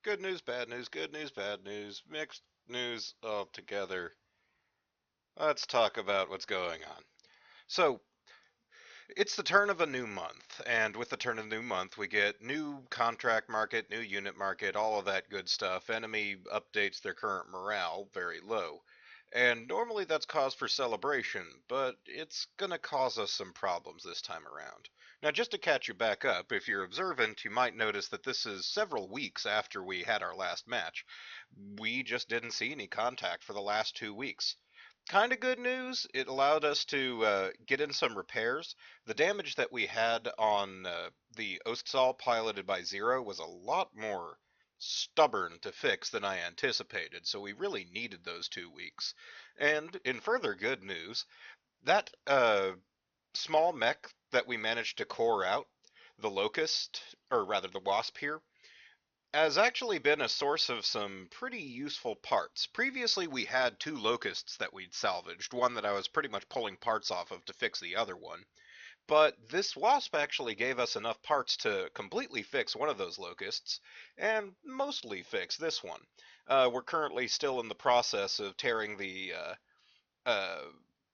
Good news, bad news, good news, bad news, mixed news all together. Let's talk about what's going on. So, it's the turn of a new month, and with the turn of the new month, we get new contract market, new unit market, all of that good stuff. Enemy updates their current morale very low. And normally that's cause for celebration, but it's gonna cause us some problems this time around. Now, just to catch you back up, if you're observant, you might notice that this is several weeks after we had our last match. We just didn't see any contact for the last 2 weeks. Kind of good news, it allowed us to get in some repairs. The damage that we had on the Ostsal piloted by Zero was a lot more stubborn to fix than I anticipated, so we really needed those 2 weeks. And in further good news, that small mech that we managed to core out, the Locust, or rather the Wasp here, has actually been a source of some pretty useful parts. Previously, we had two Locusts that we'd salvaged, one that I was pretty much pulling parts off of to fix the other one. But this Wasp actually gave us enough parts to completely fix one of those Locusts, and mostly fix this one. We're currently still in the process of tearing uh,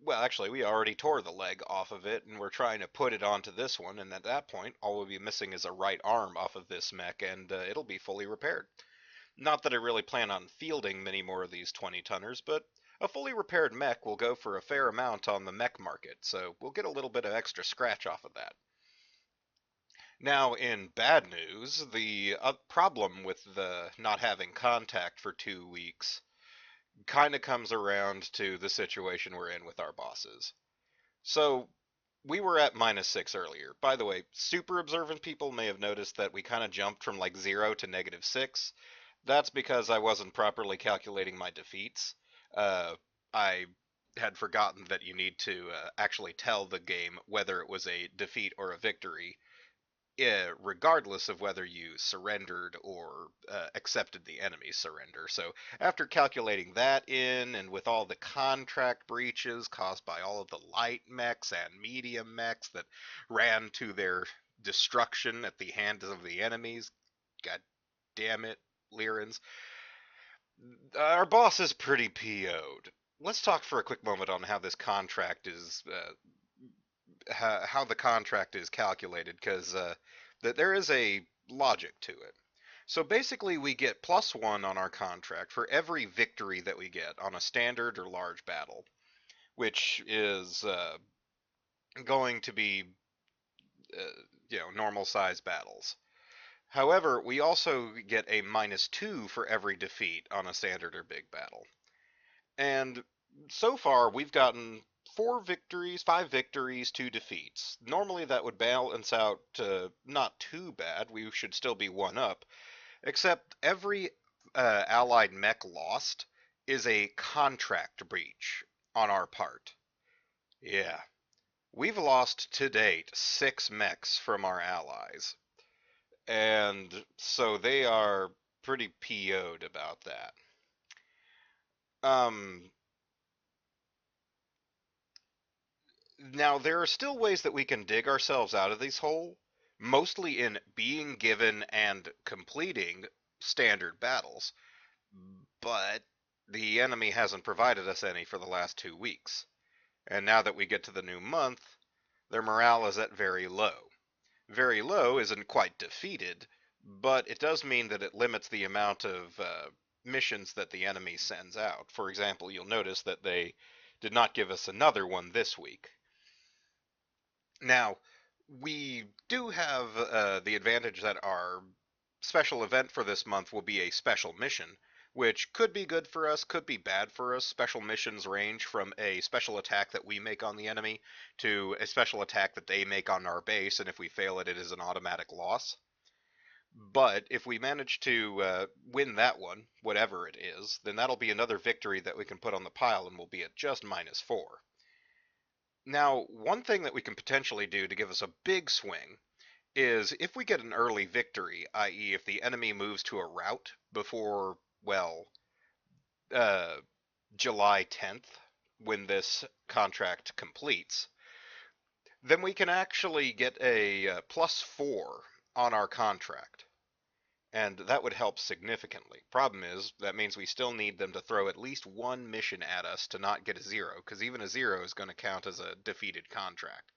well, actually, we already tore the leg off of it, and we're trying to put it onto this one, and at that point, all we'll be missing is a right arm off of this mech, and it'll be fully repaired. Not that I really plan on fielding many more of these 20-tonners, but a fully repaired mech will go for a fair amount on the mech market, so we'll get a little bit of extra scratch off of that. Now, in bad news, the problem with the not having contact for 2 weeks kind of comes around to the situation we're in with our bosses. So, we were at -6 earlier. By the way, super observant people may have noticed that we kind of jumped from like 0 to -6. That's because I wasn't properly calculating my defeats. I had forgotten that you need to actually tell the game whether it was a defeat or a victory, regardless of whether you surrendered or accepted the enemy's surrender. So, after calculating that in, and with all the contract breaches caused by all of the light mechs and medium mechs that ran to their destruction at the hands of the enemies, god damn it, Lyrans, our boss is pretty PO'd. Let's talk for a quick moment on how this contract is how the contract is calculated, because that there is a logic to it. So basically, we get +1 on our contract for every victory that we get on a standard or large battle, which is going to be, normal size battles. However, we also get a -2 for every defeat on a standard or big battle. And so far, we've gotten 4 victories, 5 victories, 2 defeats. Normally, that would balance out to not too bad. We should still be one up. Except every allied mech lost is a contract breach on our part. Yeah. We've lost to date 6 mechs from our allies. And so they are pretty PO'd about that. Um, Now, there are still ways that we can dig ourselves out of this hole, mostly in being given and completing standard battles, but the enemy hasn't provided us any for the last 2 weeks. And now that we get to the new month, their morale is at very low. Very low isn't quite defeated, but it does mean that it limits the amount of missions that the enemy sends out. For example, you'll notice that they did not give us another one this week. Now, we do have the advantage that our special event for this month will be a special mission, which could be good for us, could be bad for us. Special missions range from a special attack that we make on the enemy to a special attack that they make on our base, and if we fail it, it is an automatic loss. But if we manage to win that one, whatever it is, then that'll be another victory that we can put on the pile, and we'll be at just -4. Now, one thing that we can potentially do to give us a big swing is if we get an early victory, i.e., if the enemy moves to a route before, well, uh, July 10th, when this contract completes, then we can actually get a +4 on our contract. and that would help significantly. Problem is, that means we still need them to throw at least one mission at us to not get a zero, because even a zero is going to count as a defeated contract.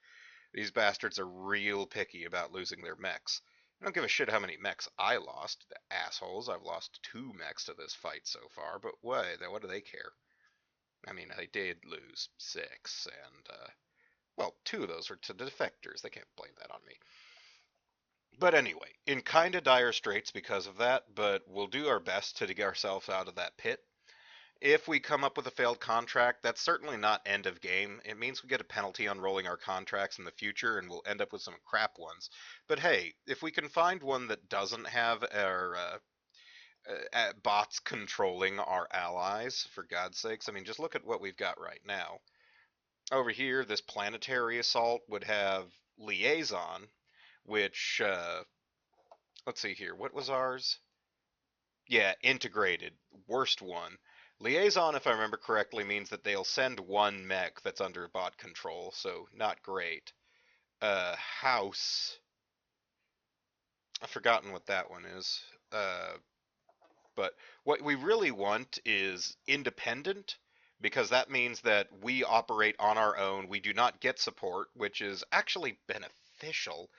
These bastards are real picky about losing their mechs. I don't give a shit how many mechs I lost, the assholes. I've lost 2 mechs to this fight so far, but what do they care? I mean, I did lose 6, and, well, 2 of those were to defectors. They can't blame that on me. But anyway, in kinda dire straits because of that, but we'll do our best to dig ourselves out of that pit. If we come up with a failed contract, that's certainly not end of game. It means we get a penalty on rolling our contracts in the future and we'll end up with some crap ones. But hey, if we can find one that doesn't have our bots controlling our allies, for God's sakes, I mean, just look at what we've got right now. Over here, this planetary assault would have liaison, which, let's see here, what was ours? Yeah, integrated. Worst one. Liaison, if I remember correctly, means that they'll send one mech that's under bot control, so not great. House. I've forgotten what that one is. But what we really want is independent, because that means that we operate on our own. We do not get support, which is actually beneficial,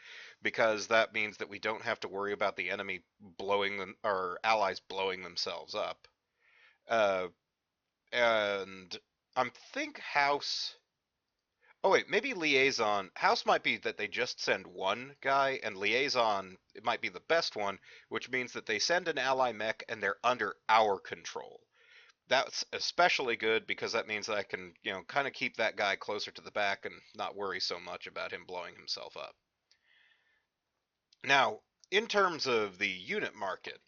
because that means that we don't have to worry about the enemy blowing them, or allies blowing themselves up. Uh, and I'm think House. Oh wait, maybe Liaison. House might be that they just send one guy, and Liaison it might be the best one, which means that they send an ally mech and they're under our control. That's especially good because that means that I can, kind of keep that guy closer to the back and not worry so much about him blowing himself up. Now, in terms of the unit market,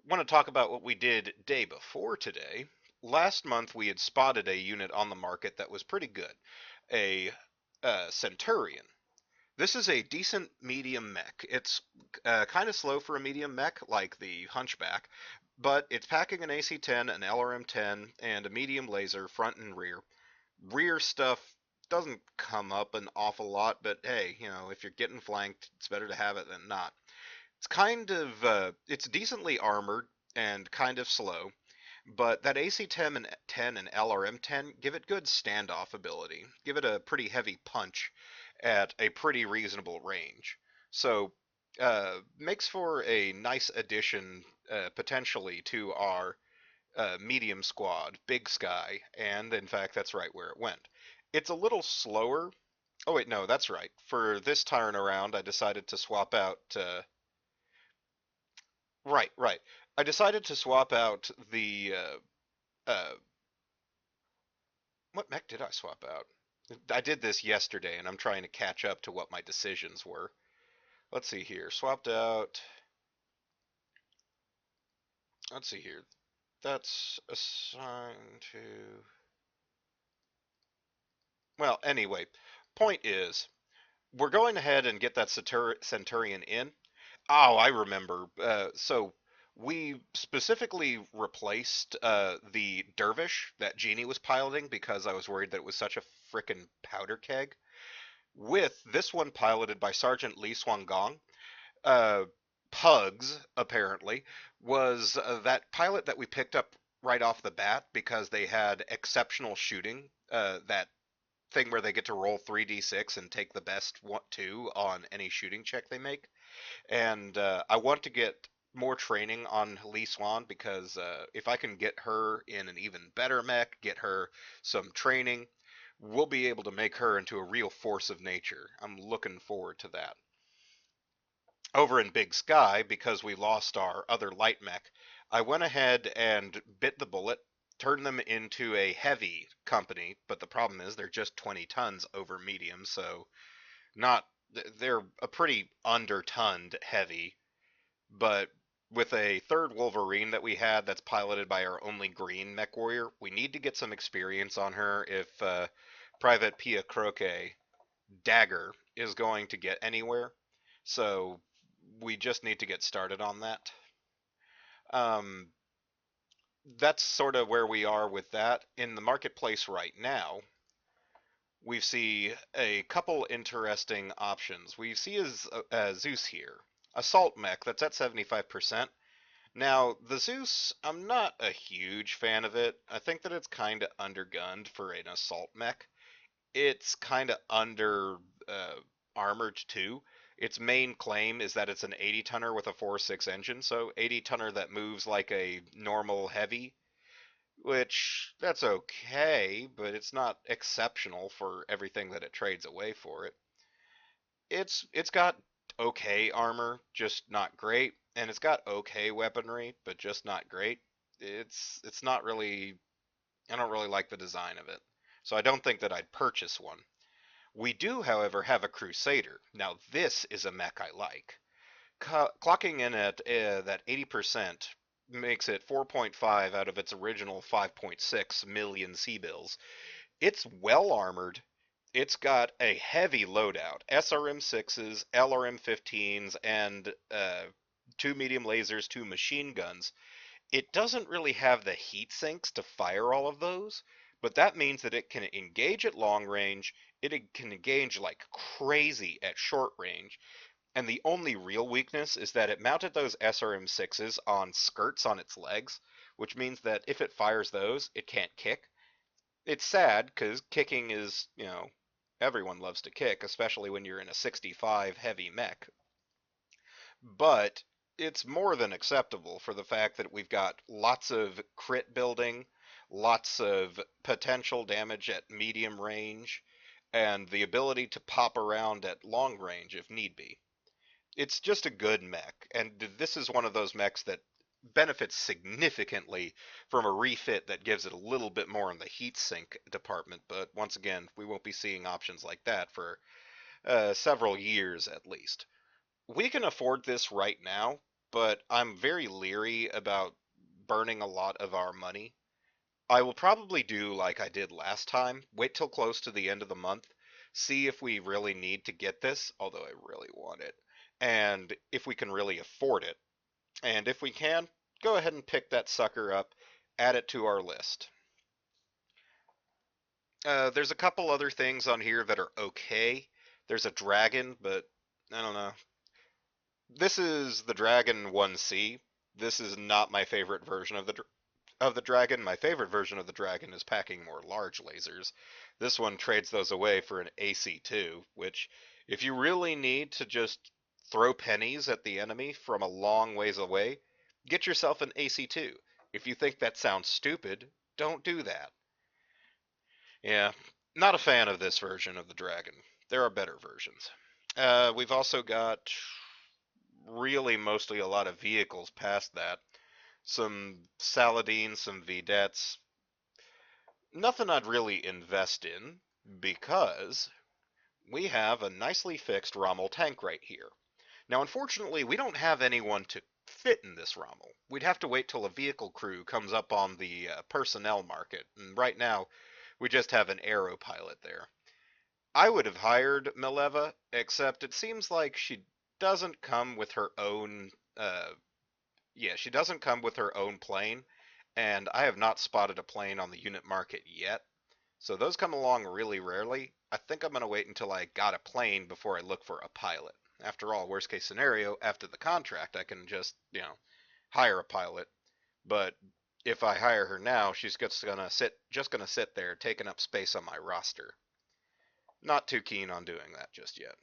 I want to talk about what we did day before today. Last month we had spotted a unit on the market that was pretty good, a Centurion. This is a decent medium mech. It's kind of slow for a medium mech, like the Hunchback, but it's packing an AC-10, an LRM-10, and a medium laser front and rear. Rear stuff doesn't come up an awful lot, but hey, if you're getting flanked, it's better to have it than not. It's kind of it's decently armored and kind of slow, but that AC-10 and 10 and LRM-10 give it good standoff ability. Give it a pretty heavy punch at a pretty reasonable range. So makes for a nice addition potentially to our medium squad, Big Sky, and in fact that's right where it went. It's a little slower. Oh wait, no, that's right. For this turn around, I decided to swap out. Right, right. I decided to swap out the what mech did I swap out? I did this yesterday, and I'm trying to catch up to what my decisions were. Let's see here. Swapped out. Let's see here. That's assigned to. Well, anyway, point is, we're going ahead and get that Centurion in. Oh, I remember. So we specifically replaced the Dervish that Genie was piloting because I was worried that it was such a frickin' powder keg, with this one piloted by Sergeant Li Swangong. Uh, Pugs, apparently, was that pilot that we picked up right off the bat because they had exceptional shooting. That thing where they get to roll 3d6 and take the best 2 on any shooting check they make. And I want to get more training on Lee Swan because if I can get her in an even better mech, get her some training, we'll be able to make her into a real force of nature. I'm looking forward to that. Over in Big Sky, because we lost our other light mech, I went ahead and bit the bullet, turned them into a heavy company, but the problem is they're just 20 tons over medium, so not they're a pretty under-tonned heavy, but with a third Wolverine that we had that's piloted by our only green mech warrior, we need to get some experience on her if Private Pia Croce Dagger is going to get anywhere. So we just need to get started on that. Um, that's sort of where we are with that. In the marketplace right now, we see a couple interesting options. We see a Zeus here, assault mech that's at 75%. Now, the Zeus, I'm not a huge fan of it. I think that it's kind of undergunned for an assault mech. It's kind of under uh, armored too. Its main claim is that it's an 80 tonner with a 4.6 engine, so 80 tonner that moves like a normal heavy, which that's okay, but it's not exceptional for everything that it trades away for it. It's got okay armor, just not great, and it's got okay weaponry, but just not great. It's not really, I don't really like the design of it. So I don't think that I'd purchase one. We do, however, have a Crusader. Now this is a mech I like. Clocking in at that 80% makes it 4.5 out of its original 5.6 million C-bills. It's well armored. It's got a heavy loadout: SRM-6s, LRM-15s, and two medium lasers, two machine guns. It doesn't really have the heat sinks to fire all of those, but that means that it can engage at long range, it can engage like crazy at short range, and the only real weakness is that it mounted those SRM-6s on skirts on its legs, which means that if it fires those, it can't kick. It's sad because kicking is, everyone loves to kick, especially when you're in a 65 heavy mech. But it's more than acceptable for the fact that we've got lots of crit building, lots of potential damage at medium range, and the ability to pop around at long range if need be. It's just a good mech, and this is one of those mechs that benefits significantly from a refit that gives it a little bit more in the heat sink department, but once again, we won't be seeing options like that for several years at least. We can afford this right now, but I'm very leery about burning a lot of our money. I will probably do like I did last time, wait till close to the end of the month, see if we really need to get this, although I really want it, and if we can really afford it. And if we can, go ahead and pick that sucker up, add it to our list. There's a couple other things on here that are okay. There's a dragon, but I don't know. This is the Dragon 1C. This is not my favorite version of the dragon. My favorite version of the dragon is packing more large lasers. This one trades those away for an AC2, which, if you really need to just throw pennies at the enemy from a long ways away, get yourself an AC2. If you think that sounds stupid, don't do that. Yeah, not a fan of this version of the dragon. There are better versions. We've also got really mostly a lot of vehicles past that. Some Saladins, some Vedettes. Nothing I'd really invest in because we have a nicely fixed Rommel tank right here. Now, unfortunately, we don't have anyone to fit in this Rommel. We'd have to wait till a vehicle crew comes up on the personnel market, and right now we just have an aero pilot there. I would have hired Mileva, except it seems like she doesn't come with her own she doesn't come with her own plane, and I have not spotted a plane on the unit market yet. So those come along really rarely. I think I'm going to wait until I got a plane before I look for a pilot. After all, worst case scenario, after the contract, I can just, hire a pilot. But if I hire her now, she's just gonna sit there taking up space on my roster. Not too keen on doing that just yet.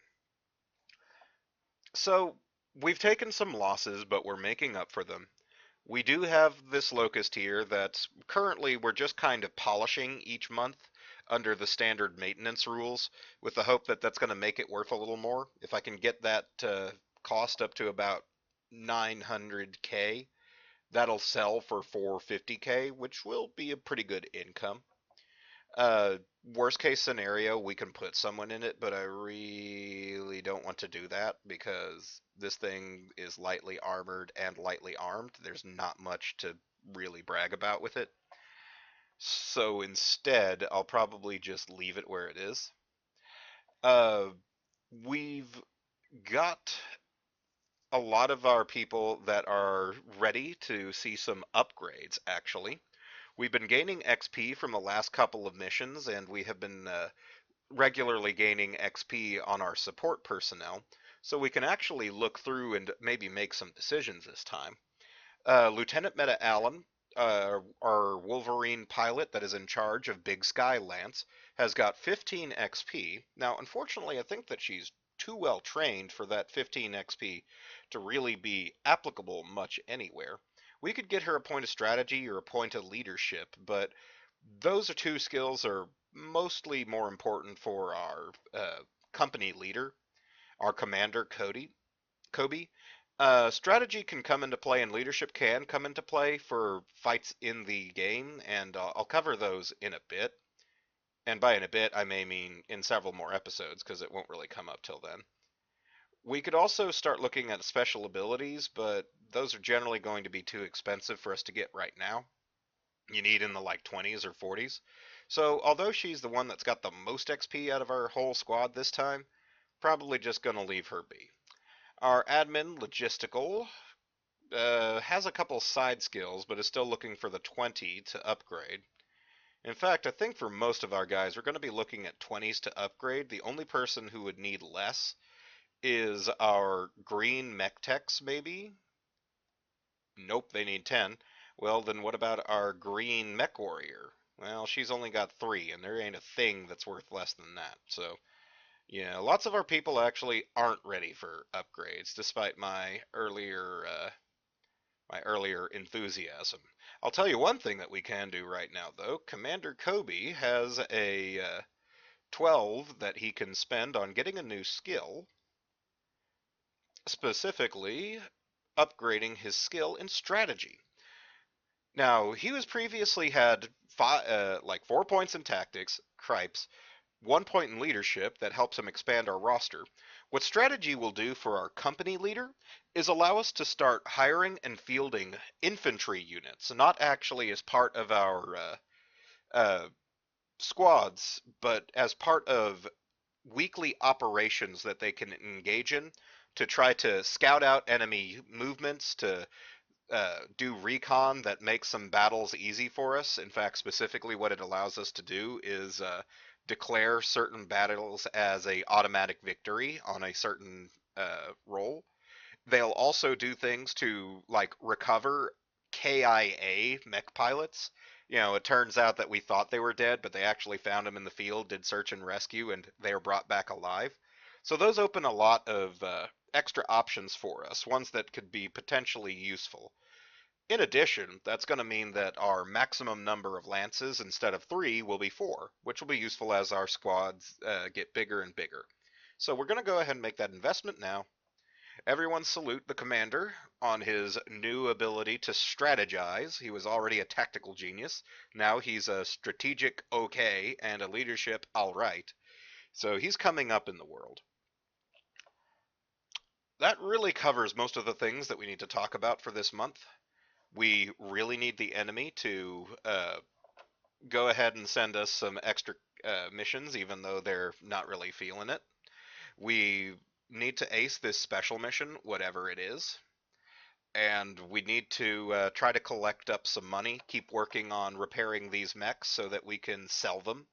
So we've taken some losses, but we're making up for them. We do have this locust here that currently we're just kind of polishing each month under the standard maintenance rules with the hope that that's going to make it worth a little more. If I can get that cost up to about 900k, that'll sell for 450k, which will be a pretty good income. Uh, Worst case scenario, we can put someone in it, but I really don't want to do that because this thing is lightly armored and lightly armed. There's not much to really brag about with it. So instead, I'll probably just leave it where it is. Uh, we've got a lot of our people that are ready to see some upgrades, actually. We've been gaining XP from the last couple of missions, and we have been regularly gaining XP on our support personnel, so we can actually look through and maybe make some decisions this time. Lieutenant Meta Allen, our Wolverine pilot that is in charge of Big Sky Lance, has got 15 XP. Now, unfortunately, I think that she's too well trained for that 15 XP to really be applicable much anywhere. We could get her a point of strategy or a point of leadership, but those are two skills are mostly more important for our company leader, our commander, Kobe. Strategy can come into play and leadership can come into play for fights in the game, and I'll cover those in a bit. And by in a bit, I may mean in several more episodes, because it won't really come up till then. We could also start looking at special abilities, but those are generally going to be too expensive for us to get right now. You need in the like 20s or 40s. So, although she's the one that's got the most XP out of our whole squad this time, probably just gonna leave her be. Our admin, Logistical, has a couple side skills, but is still looking for the 20 to upgrade. In fact, I think for most of our guys, we're going to be looking at 20s to upgrade. The only person who would need less is our green mech techs, maybe? Nope, they need 10. Well, then what about our green mech warrior? Well, she's only got 3, and there ain't a thing that's worth less than that. So, yeah, lots of our people actually aren't ready for upgrades, despite my earlier enthusiasm. I'll tell you one thing that we can do right now, though. Commander Kobe has a 12 that he can spend on getting a new skill, specifically upgrading his skill in strategy. Now, he was previously had like 4 points in tactics, cripes, 1 point in leadership that helps him expand our roster. What strategy will do for our company leader is allow us to start hiring and fielding infantry units, not actually as part of our uh, squads, but as part of weekly operations that they can engage in to try to scout out enemy movements, to do recon that makes some battles easy for us. In fact, specifically what it allows us to do is declare certain battles as a automatic victory on a certain role. They'll also do things to like recover KIA mech pilots. It turns out that we thought they were dead, but they actually found them in the field, did search and rescue, and they were brought back alive. So those open a lot of extra options for us, ones that could be potentially useful. In addition, that's going to mean that our maximum number of lances instead of 3 will be 4, which will be useful as our squads get bigger and bigger. So we're going to go ahead and make that investment now. Everyone salute the commander on his new ability to strategize. He was already a tactical genius. Now he's a strategic okay and a leadership alright. So he's coming up in the world. That really covers most of the things that we need to talk about for this month. We really need the enemy to go ahead and send us some extra missions, even though they're not really feeling it. We need to ace this special mission, whatever it is. And we need to try to collect up some money, keep working on repairing these mechs so that we can sell them.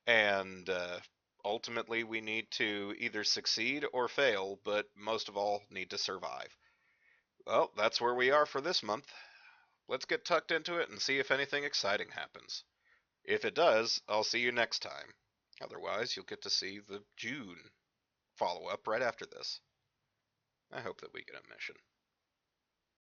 And ultimately, we need to either succeed or fail, but most of all, need to survive. Well, that's where we are for this month. Let's get tucked into it and see if anything exciting happens. If it does, I'll see you next time. Otherwise, you'll get to see the June follow-up right after this. I hope that we get a mission.